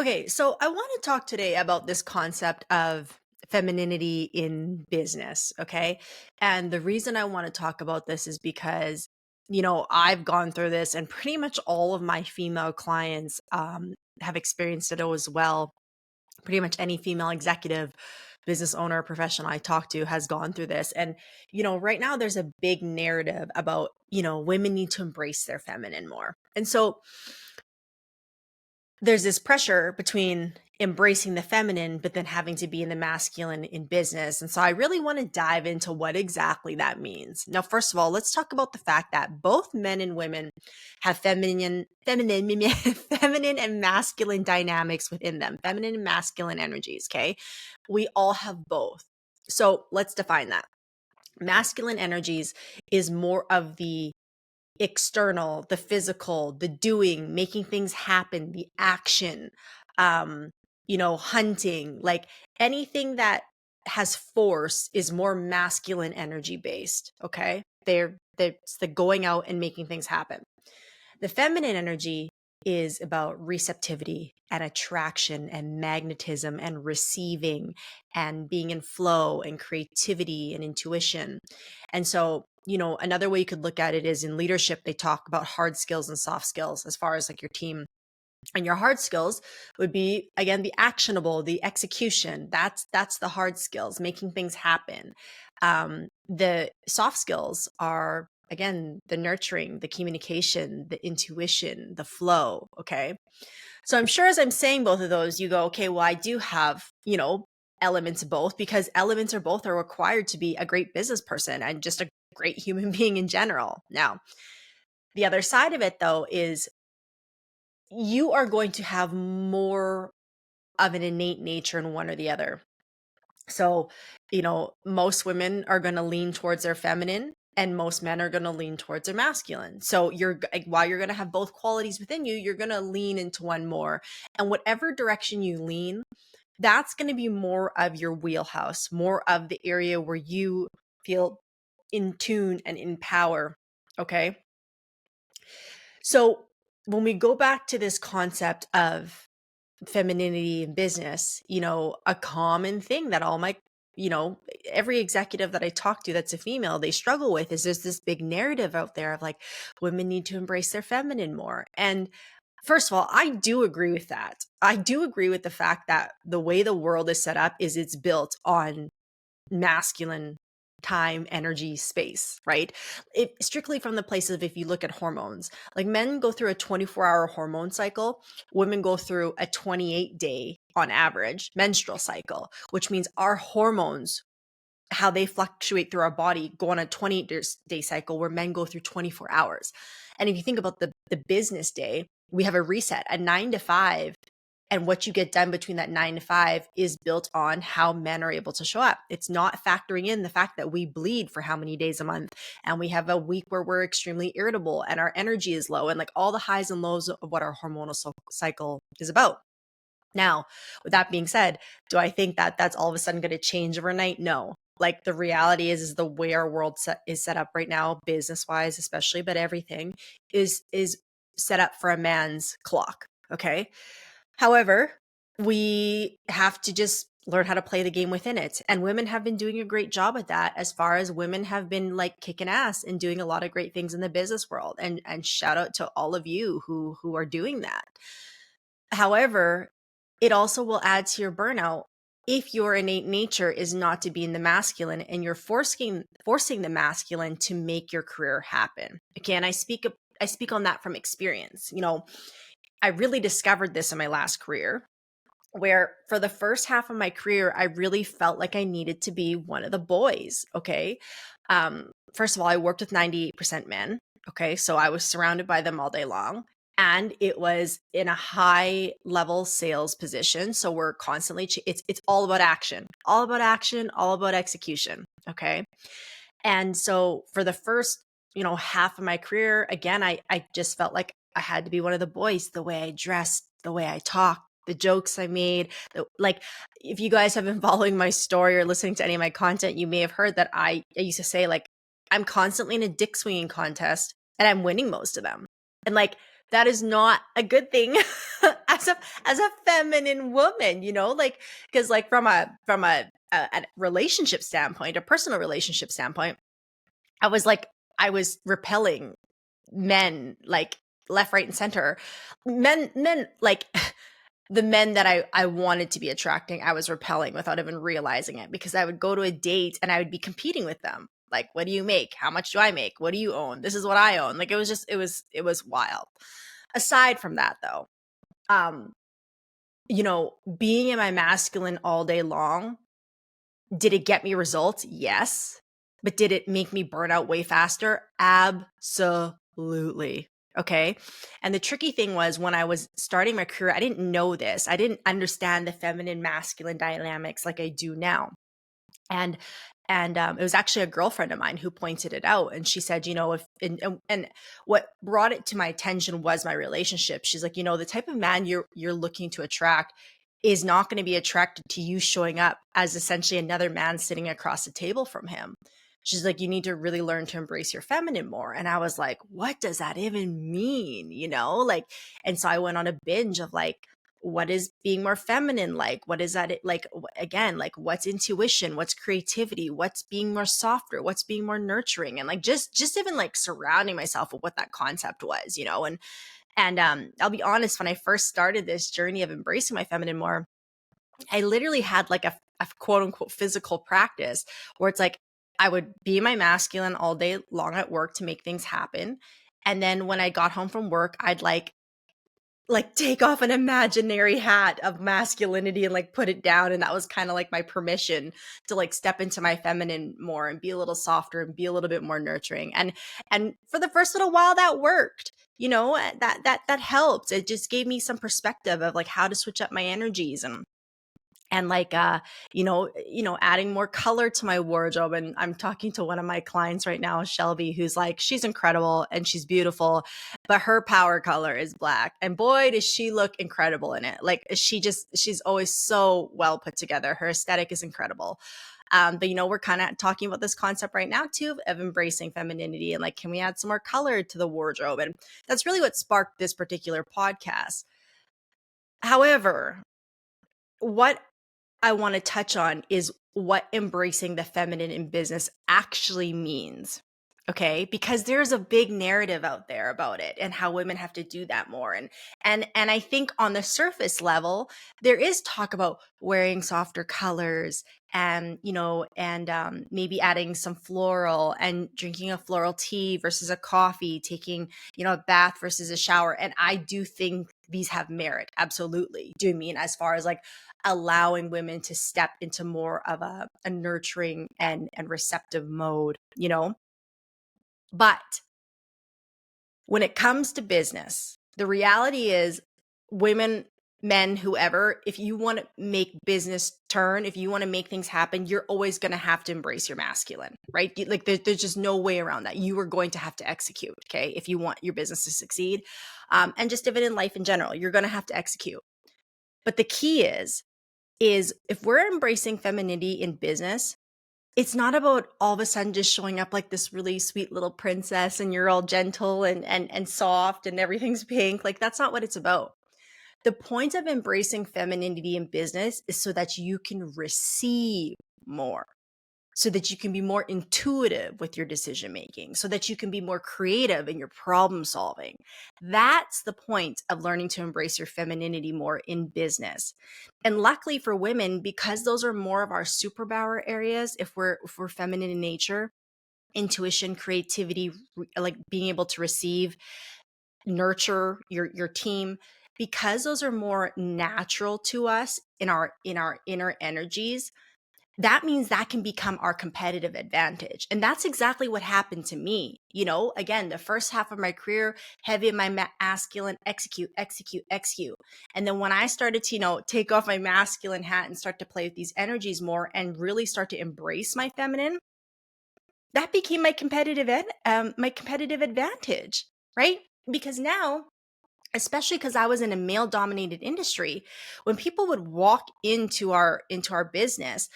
Okay, so I want to talk today about this concept of femininity in business. Okay. And the reason I want to talk about this is because, I've gone through this and pretty much all of my female clients have experienced it as well. Pretty much any female executive, business owner, professional I talk to has gone through this. And, right now there's a big narrative about, women need to embrace their feminine more. And so, there's this pressure between embracing the feminine, but then having to be in the masculine in business. And so I really want to dive into what exactly that means. Now, first of all, let's talk about the fact that both men and women have feminine and masculine dynamics within them, feminine and masculine energies. Okay. We all have both. So let's define that. Masculine energies is more of the external, the physical, the doing, making things happen, the action, hunting, like anything that has force is more masculine energy based. Okay. It's the going out and making things happen. The feminine energy is about receptivity and attraction and magnetism and receiving and being in flow and creativity and intuition. And so, another way you could look at it is in leadership, they talk about hard skills and soft skills as far as like your team. And your hard skills would be, again, the actionable, the execution. That's the hard skills, making things happen. The soft skills are, again, the nurturing, the communication, the intuition, the flow. Okay. So I'm sure as I'm saying both of those, you go, okay, well, I do have, elements of both, because elements of both are required to be a great business person and just a great human being in general. Now, the other side of it though is you are going to have more of an innate nature in one or the other. So, most women are going to lean towards their feminine and most men are going to lean towards their masculine. So while you're going to have both qualities within you, you're going to lean into one more. And whatever direction you lean, that's going to be more of your wheelhouse, more of the area where you feel in tune and in power. Okay. So when we go back to this concept of femininity in business, a common thing that all my, every executive that I talk to that's a female, they struggle with is there's this big narrative out there of like women need to embrace their feminine more. And first of all, I do agree with that. I do agree with the fact that the way the world is set up is it's built on masculine time, energy, space, right? It strictly from the place of if you look at hormones, like men go through a 24-hour hormone cycle, women go through a 28-day on average menstrual cycle, which means our hormones, how they fluctuate through our body, go on a 28-day cycle where men go through 24 hours. And if you think about the business day, we have a reset, a 9 to 5, and what you get done between that 9 to 5 is built on how men are able to show up. It's not factoring in the fact that we bleed for how many days a month and we have a week where we're extremely irritable and our energy is low and like all the highs and lows of what our hormonal cycle is about. Now, with that being said, do I think that that's all of a sudden going to change overnight? No. Like the reality is the way our world is set up right now, business wise, especially, but everything is set up for a man's clock. Okay. However, we have to just learn how to play the game within it. And women have been doing a great job at that, as far as women have been like kicking ass and doing a lot of great things in the business world. And shout out to all of you who are doing that. However, it also will add to your burnout if your innate nature is not to be in the masculine and you're forcing the masculine to make your career happen. Again, I speak on that from experience. I really discovered this in my last career, where for the first half of my career, I really felt like I needed to be one of the boys. Okay. First of all, I worked with 98% men. Okay. So I was surrounded by them all day long. And it was in a high level sales position. So we're constantly, it's all about action, all about action, all about execution. Okay. And so for the first, half of my career, again, I just felt like I had to be one of the boys, the way I dressed, the way I talked, the jokes I made. Like, if you guys have been following my story or listening to any of my content, you may have heard that I used to say, like, I'm constantly in a dick swinging contest and I'm winning most of them. And like, that is not a good thing as a feminine woman, like, because like from a relationship standpoint, a personal relationship standpoint, I was like, I was repelling men like left, right, and center. Men like the men that I wanted to be attracting, I was repelling without even realizing it, because I would go to a date and I would be competing with them. Like, what do you make? How much do I make? What do you own? This is what I own. Like, it was wild. Aside from that though, um, being in my masculine all day long, did it get me results? Yes. But did it make me burn out way faster? Absolutely. Okay. And the tricky thing was, when I was starting my career, I didn't know this. I didn't understand the feminine masculine dynamics like I do now. And it was actually a girlfriend of mine who pointed it out, and she said, if and what brought it to my attention was my relationship. She's like, the type of man you're looking to attract is not going to be attracted to you showing up as essentially another man sitting across the table from him. She's like, you need to really learn to embrace your feminine more. And I was like, what does that even mean? Like, and so I went on a binge of like, what is being more feminine like? What is that like? Again, like, what's intuition? What's creativity? What's being more softer? What's being more nurturing? And like, just even like surrounding myself with what that concept was, and I'll be honest, when I first started this journey of embracing my feminine more, I literally had like a quote unquote physical practice where it's like, I would be my masculine all day long at work to make things happen. And then when I got home from work, I'd like take off an imaginary hat of masculinity and like put it down, and that was kind of like my permission to like step into my feminine more and be a little softer and be a little bit more nurturing. And for the first little while that worked. That helped. It just gave me some perspective of like how to switch up my energies, and like adding more color to my wardrobe. And I'm talking to one of my clients right now, Shelby, who's like, she's incredible and she's beautiful, but her power color is black, and boy does she look incredible in it. Like, she's always so well put together. Her aesthetic is incredible. But we're kind of talking about this concept right now too of embracing femininity, and like, can we add some more color to the wardrobe? And that's really what sparked this particular podcast. However, what I want to touch on is what embracing the feminine in business actually means. Okay, because there's a big narrative out there about it and how women have to do that more. And I think on the surface level, there is talk about wearing softer colors, and maybe adding some floral and drinking a floral tea versus a coffee, taking a bath versus a shower. And I do think these have merit. Absolutely. Do you mean as far as like allowing women to step into more of a nurturing and receptive mode, But when it comes to business, the reality is, women, men, whoever, if you want to make business turn, if you want to make things happen, you're always going to have to embrace your masculine, right? Like, there's just no way around that. You are going to have to execute, okay? If you want your business to succeed, and just even in life in general, you're going to have to execute. But the key is if we're embracing femininity in business, it's not about all of a sudden just showing up like this really sweet little princess and you're all gentle and soft and everything's pink. Like, that's not what it's about. The point of embracing femininity in business is so that you can receive more, so that you can be more intuitive with your decision making, so that you can be more creative in your problem solving. That's the point of learning to embrace your femininity more in business. And luckily for women, because those are more of our superpower areas, if we're feminine in nature, intuition, creativity, like being able to receive, nurture your team, because those are more natural to us in our inner energies, that means that can become our competitive advantage. And that's exactly what happened to me. Again, the first half of my career, heavy in my masculine, execute, execute, execute. And then when I started to, take off my masculine hat and start to play with these energies more and really start to embrace my feminine, that became my competitive advantage, right? Because now, especially because I was in a male dominated industry, when people would walk into our business,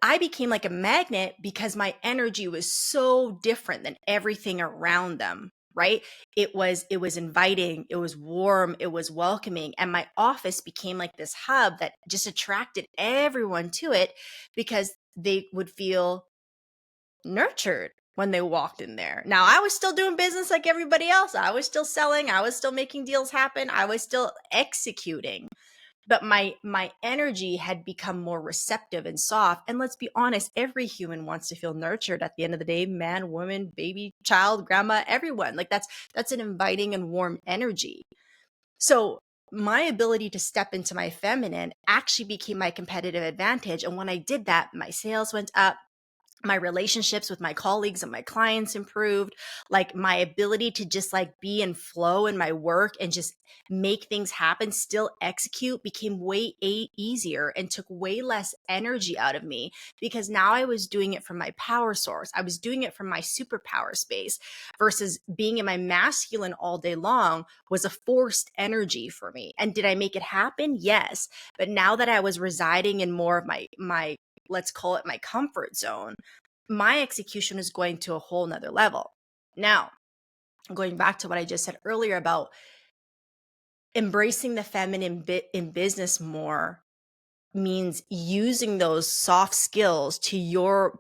I became like a magnet because my energy was so different than everything around them. right? It was inviting, it was warm, it was welcoming, and my office became like this hub that just attracted everyone to it because they would feel nurtured when they walked in there. Now, I was still doing business like everybody else. I was still selling, I was still making deals happen, I was still executing, but my energy had become more receptive and soft. And let's be honest, every human wants to feel nurtured at the end of the day, man, woman, baby, child, grandma, everyone. Like that's an inviting and warm energy. So my ability to step into my feminine actually became my competitive advantage. And when I did that, my sales went up, my relationships with my colleagues and my clients improved, like my ability to just like be in flow in my work and just make things happen, still execute, became way easier and took way less energy out of me because now I was doing it from my power source. I was doing it from my superpower space versus being in my masculine all day long was a forced energy for me. And did I make it happen? Yes. But now that I was residing in more of my let's call it my comfort zone, my execution is going to a whole nother level. Now, going back to what I just said earlier about embracing the feminine bit in business more means using those soft skills to your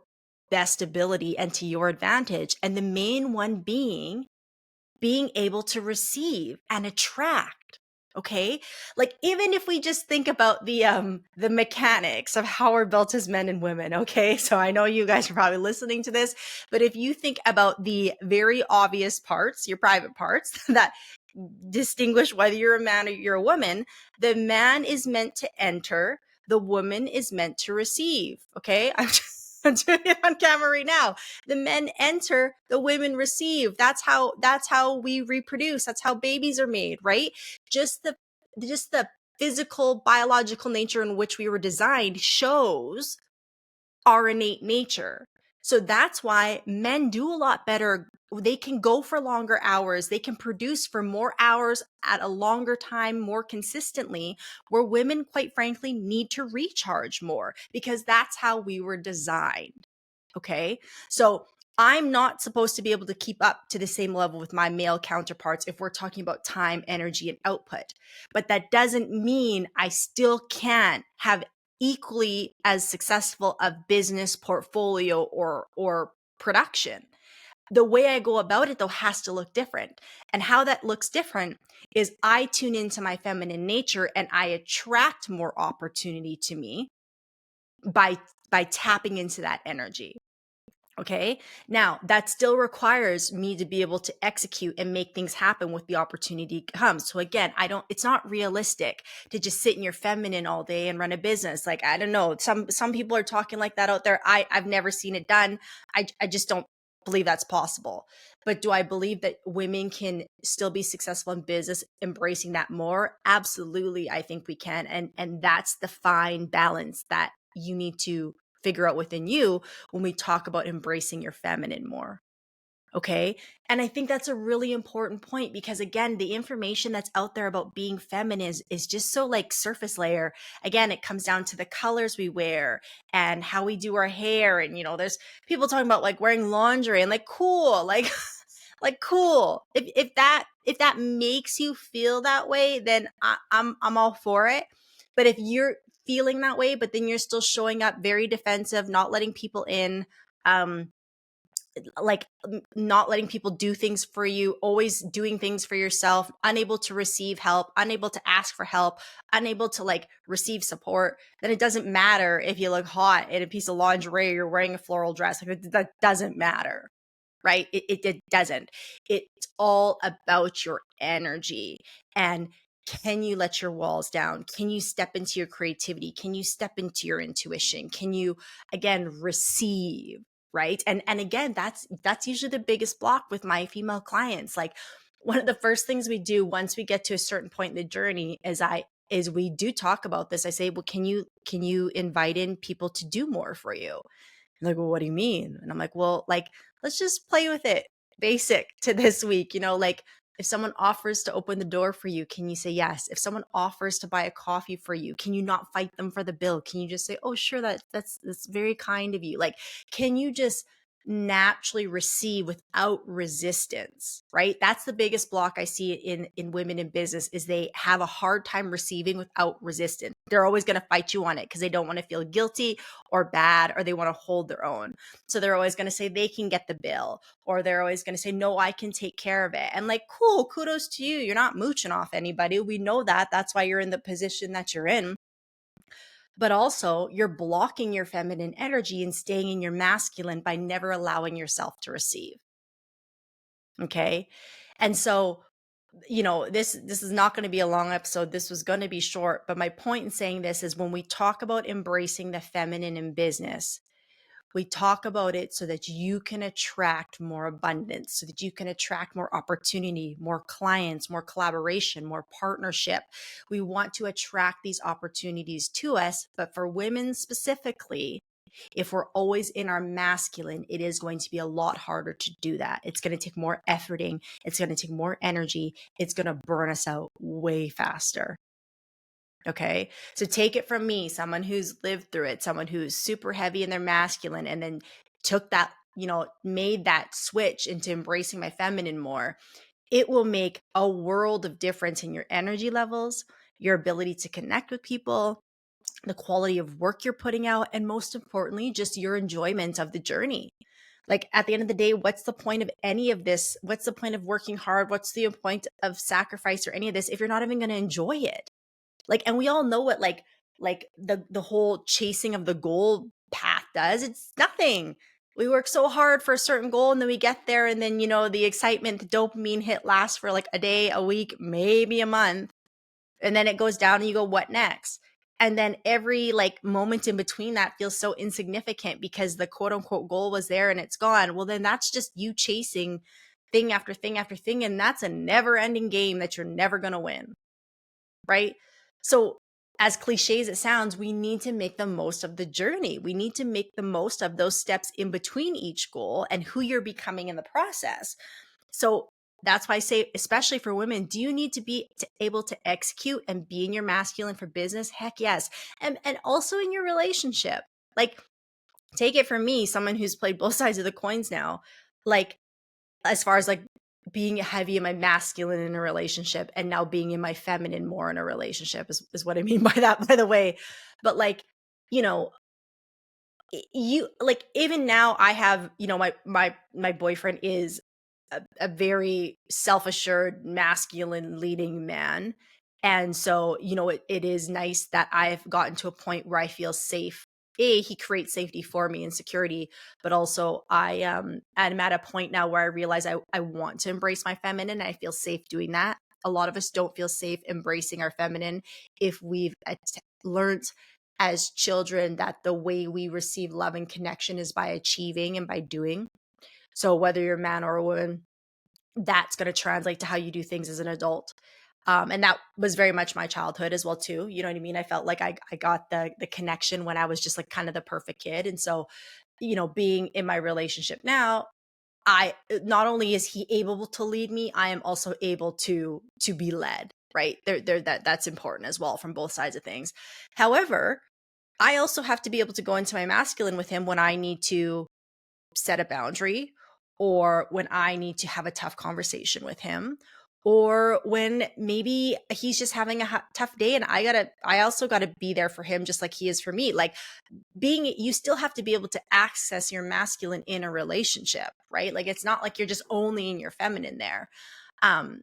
best ability and to your advantage. And the main one being able to receive and attract. Okay, like even if we just think about the mechanics of how we're built as men and women. Okay, so I know you guys are probably listening to this, but if you think about the very obvious parts, your private parts that distinguish whether you're a man or you're a woman, the man is meant to enter, the woman is meant to receive. Okay, I'm doing it on camera right now. The men enter, the women receive. That's how we reproduce. That's how babies are made, right? Just the physical biological nature in which we were designed shows our innate nature. So that's why men do a lot better. They can go for longer hours. They can produce for more hours at a longer time, more consistently, where women, quite frankly, need to recharge more because that's how we were designed. Okay. So I'm not supposed to be able to keep up to the same level with my male counterparts if we're talking about time, energy, and output. But that doesn't mean I still can't have equally as successful a business portfolio or production. The way I go about it though has to look different. And how that looks different is I tune into my feminine nature and I attract more opportunity to me by tapping into that energy. Okay. Now that still requires me to be able to execute and make things happen with the opportunity comes. So again, it's not realistic to just sit in your feminine all day and run a business. Like, I don't know. Some people are talking like that out there. I've never seen it done. I just don't believe that's possible. But do I believe that women can still be successful in business, embracing that more? Absolutely. I think we can. And that's the fine balance that you need to figure out within you when we talk about embracing your feminine more. Okay. And I think that's a really important point because, again, the information that's out there about being feminine is just so like surface layer. Again, it comes down to the colors we wear and how we do our hair. And, there's people talking about like wearing lingerie and like, cool, like, like cool. If that makes you feel that way, then I'm all for it. But if you're feeling that way, but then you're still showing up very defensive, not letting people in, like not letting people do things for you, always doing things for yourself, unable to receive help, unable to ask for help, unable to like receive support, then it doesn't matter if you look hot in a piece of lingerie or you're wearing a floral dress. Like that doesn't matter, right? It doesn't. It's all about your energy. And can you let your walls down? Can you step into your creativity? Can you step into your intuition? Can you, again, receive? Right. And again, that's usually the biggest block with my female clients. Like one of the first things we do once we get to a certain point in the journey is we do talk about this. I say, well, can you invite in people to do more for you? And they're like, well, what do you mean? And I'm like, well, like, let's just play with it. Basic to this week, like if someone offers to open the door for you, can you say yes? If someone offers to buy a coffee for you, can you not fight them for the bill? Can you just say, oh, sure, that's very kind of you? Like, can you just naturally receive without resistance, right? That's the biggest block I see in women in business is they have a hard time receiving without resistance. They're always going to fight you on it because they don't want to feel guilty or bad, or they want to hold their own. So they're always going to say they can get the bill, or they're always going to say, no, I can take care of it. And like, cool, kudos to you. You're not mooching off anybody. We know that. That's why you're in the position that you're in. But also, you're blocking your feminine energy and staying in your masculine by never allowing yourself to receive. Okay. And so, this is not going to be a long episode. This was going to be short. But my point in saying this is when we talk about embracing the feminine in business, we talk about it so that you can attract more abundance, so that you can attract more opportunity, more clients, more collaboration, more partnership. We want to attract these opportunities to us. But for women specifically, if we're always in our masculine, it is going to be a lot harder to do that. It's going to take more efforting. It's going to take more energy. It's going to burn us out way faster. Okay. So take it from me, someone who's lived through it, someone who's super heavy in their masculine and then took that, made that switch into embracing my feminine more. It will make a world of difference in your energy levels, your ability to connect with people, the quality of work you're putting out, and most importantly, just your enjoyment of the journey. Like at the end of the day, what's the point of any of this? What's the point of working hard? What's the point of sacrifice or any of this if you're not even going to enjoy it? Like, and we all know what like the whole chasing of the goal path does. It's nothing. We work so hard for a certain goal and then we get there and then, the excitement, the dopamine hit lasts for like a day, a week, maybe a month. And then it goes down and you go, what next? And then every like moment in between that feels so insignificant because the quote unquote goal was there and it's gone. Well, then that's just you chasing thing after thing after thing. And that's a never ending game that you're never going to win. Right. So, as cliche as it sounds, we need to make the most of the journey. We need to make the most of those steps in between each goal and who you're becoming in the process. So, that's why I say, especially for women, do you need to be able to execute and be in your masculine for business? Heck yes. And also in your relationship. Like, take it from me, someone who's played both sides of the coins now. Like, as far as like being heavy in my masculine in a relationship and now being in my feminine more in a relationship is what I mean by that, by the way. But like, you know, you like even now I have, my boyfriend is a very self-assured, masculine leading man. And so, it is nice that I've gotten to a point where I feel safe. He creates safety for me and security, but also I'm at a point now where I realize I want to embrace my feminine. And I feel safe doing that. A lot of us don't feel safe embracing our feminine if we've learned as children that the way we receive love and connection is by achieving and by doing. So whether you're a man or a woman, that's going to translate to how you do things as an adult. And that was very much my childhood as well too. You know what I mean? I felt like I got the connection when I was just like kind of the perfect kid. And so, being in my relationship now, I not only is he able to lead me, I am also able to be led, right? That's important as well from both sides of things. However, I also have to be able to go into my masculine with him when I need to set a boundary, or when I need to have a tough conversation with him, or when maybe he's just having a tough day and I also got to be there for him just like he is for me. Like you still have to be able to access your masculine in a relationship, right? Like it's not like you're just only in your feminine there. Um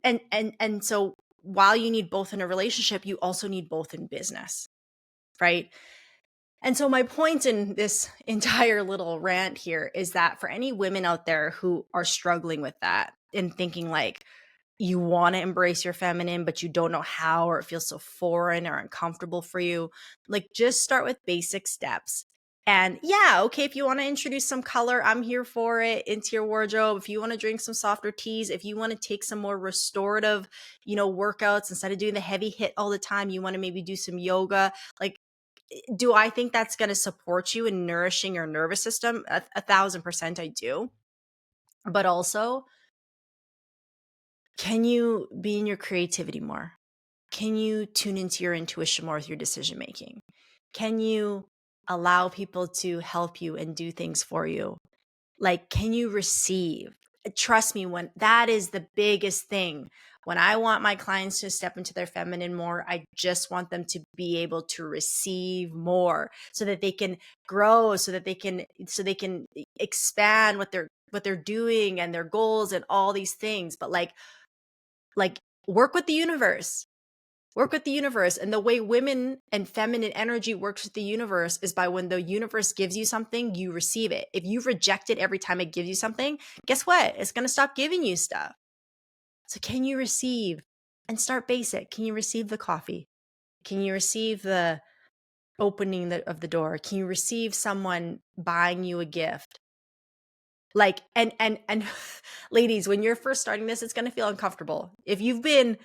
and so while you need both in a relationship, you also need both in business, right? And so, my point in this entire little rant here is that for any women out there who are struggling with that and thinking like you want to embrace your feminine, but you don't know how, or it feels so foreign or uncomfortable for you, like just start with basic steps. And yeah, okay, if you want to introduce some color, I'm here for it into your wardrobe. If you want to drink some softer teas, if you want to take some more restorative, workouts instead of doing the heavy hit all the time, you want to maybe do some yoga. Like, do I think that's going to support you in nourishing your nervous system? 1,000% I do. But also, can you be in your creativity more? Can you tune into your intuition more with your decision making? Can you allow people to help you and do things for you? Like, can you receive? Trust me, when that is the biggest thing. When I want my clients to step into their feminine more, I just want them to be able to receive more so that they can grow, so they can expand what they're doing and their goals and all these things. But like work with the universe. Work with the universe. And the way women and feminine energy works with the universe is by when the universe gives you something, you receive it. If you reject it every time it gives you something, guess what? It's going to stop giving you stuff. So can you receive? And start basic. Can you receive the coffee? Can you receive the opening of the door? Can you receive someone buying you a gift? Like, and ladies, when you're first starting this, it's going to feel uncomfortable. If you've been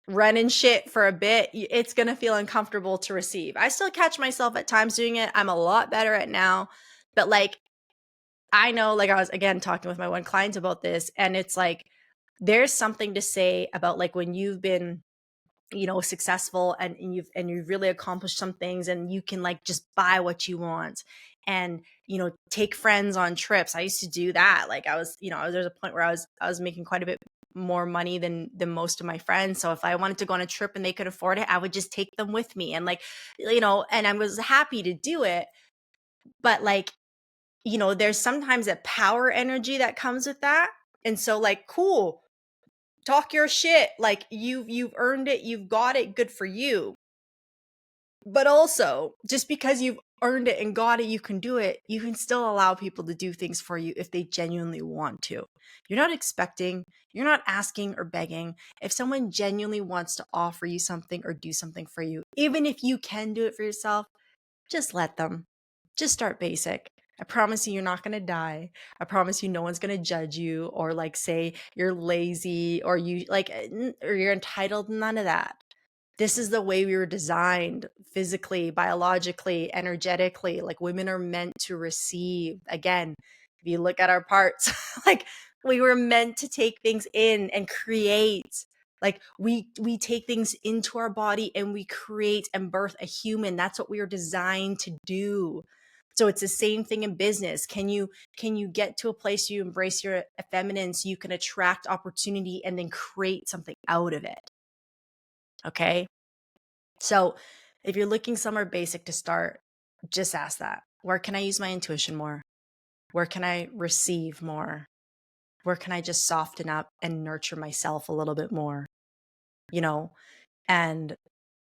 running shit for a bit, it's going to feel uncomfortable to receive. I still catch myself at times doing it. I'm a lot better at now. But like, I know, like, I was again talking with my one client about this, and it's like, there's something to say about like when you've been, successful and you've really accomplished some things and you can like just buy what you want and take friends on trips. I used to do that. Like I was, there's a point where I was making quite a bit more money than most of my friends. So if I wanted to go on a trip and they could afford it, I would just take them with me. And like, and I was happy to do it. But like, there's sometimes a power energy that comes with that. And so like, cool, talk your shit. Like you've earned it, you've got it, good for you. But also, just because you've earned it and got it, you can do it. You can still allow people to do things for you if they genuinely want to. You're not expecting, you're not asking or begging. If someone genuinely wants to offer you something or do something for you, even if you can do it for yourself, just let them. Just start basic. I promise you, you're not going to die. I promise you, no one's going to judge you or like say you're lazy or you like, or you're entitled. None of that. This is the way we were designed physically, biologically, energetically. Like women are meant to receive. Again, if you look at our parts, like we were meant to take things in and create. Like we take things into our body and we create and birth a human. That's what we are designed to do. So it's the same thing in business. Can you get to a place you embrace your feminine so you can attract opportunity and then create something out of it? Okay. So if you're looking somewhere basic to start, just ask that. Where can I use my intuition more? Where can I receive more? Where can I just soften up and nurture myself a little bit more? You know, and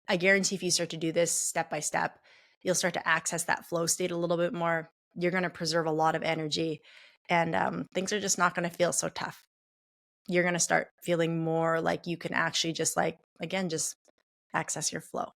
I guarantee if you start to do this step by step, you'll start to access that flow state a little bit more. You're going to preserve a lot of energy and things are just not going to feel so tough. You're going to start feeling more like you can actually just like, again, just access your flow.